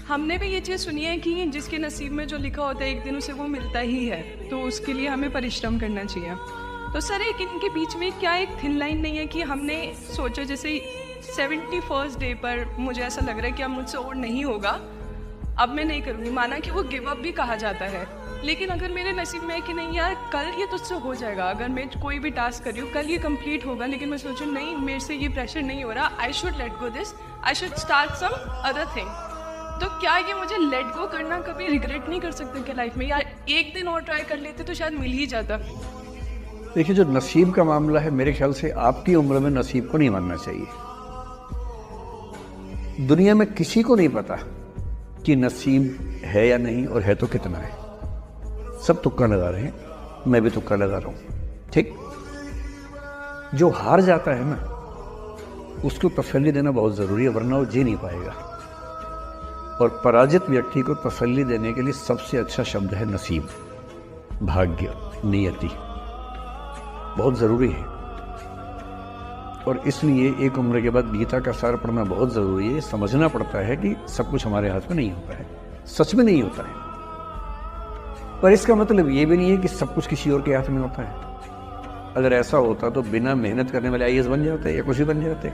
हमने भी ये चीज़ सुनी है कि जिसके नसीब में जो लिखा होता है एक दिन उसे वो मिलता ही है, तो उसके लिए हमें परिश्रम करना चाहिए। तो सर एक इनके बीच में क्या एक थिन लाइन नहीं है कि हमने सोचा जैसे 71st डे पर मुझे ऐसा लग रहा है कि अब मुझसे और नहीं होगा, अब मैं नहीं करूँगी। माना कि वो गिव अप भी कहा जाता है, लेकिन अगर मेरे नसीब में है कि नहीं यार कल ये तुझसे हो जाएगा, अगर मैं कोई भी टास्क कर रही हूँ कल ये कंप्लीट होगा, लेकिन मैं सोचूँ नहीं मेरे से ये प्रेशर नहीं हो रहा, I should let go this, I should start some other thing. तो क्या ये मुझे लेट गो करना कभी रिग्रेट नहीं कर सकते क्या लाइफ में, यार एक दिन और ट्राई कर लेते तो शायद मिल ही जाता। देखिए, जो नसीब का मामला है मेरे ख्याल से आपकी उम्र में नसीब को नहीं मानना चाहिए। दुनिया में किसी को नहीं पता कि नसीब है या नहीं, और है तो कितना है। सब तुक्का लगा रहे हैं, मैं भी तुक्का लगा रहा हूं। ठीक, जो हार जाता है ना उसको तसल्ली देना बहुत जरूरी है, वरना वो जी नहीं पाएगा। और पराजित व्यक्ति को तसल्ली देने के लिए सबसे अच्छा शब्द है नसीब, भाग्य, नियति, बहुत ज़रूरी है। और इसलिए एक उम्र के बाद गीता का सार पढ़ना बहुत ज़रूरी है। समझना पड़ता है कि सब कुछ हमारे हाथ में नहीं होता है, सच में नहीं होता है। पर इसका मतलब ये भी नहीं है कि सब कुछ किसी और के हाथ में होता है। अगर ऐसा होता तो बिना मेहनत करने वाले आईएएस बन जाते या कुछ भी बन जाते।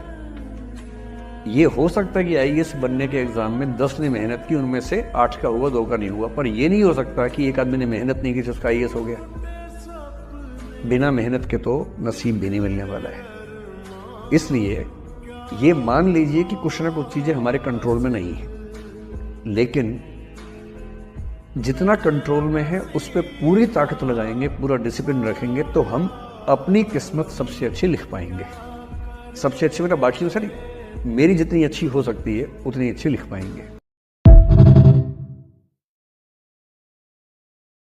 ये हो सकता है कि आईएएस बनने के एग्जाम में 10 ने मेहनत की, उनमें से 8 का हुआ, 2 का नहीं हुआ। पर यह नहीं हो सकता कि एक आदमी ने मेहनत नहीं की तो उसका आईएएस हो गया। बिना मेहनत के तो नसीब भी नहीं मिलने वाला है। इसलिए ये मान लीजिए कि कुछ ना कुछ चीजें हमारे कंट्रोल में नहीं है, लेकिन जितना कंट्रोल में है उस पर पूरी ताकत लगाएंगे, पूरा डिसिप्लिन रखेंगे, तो हम अपनी किस्मत सबसे अच्छी लिख पाएंगे। सबसे अच्छी मतलब बाकी तो सर, मेरी जितनी अच्छी हो सकती है उतनी अच्छी लिख पाएंगे।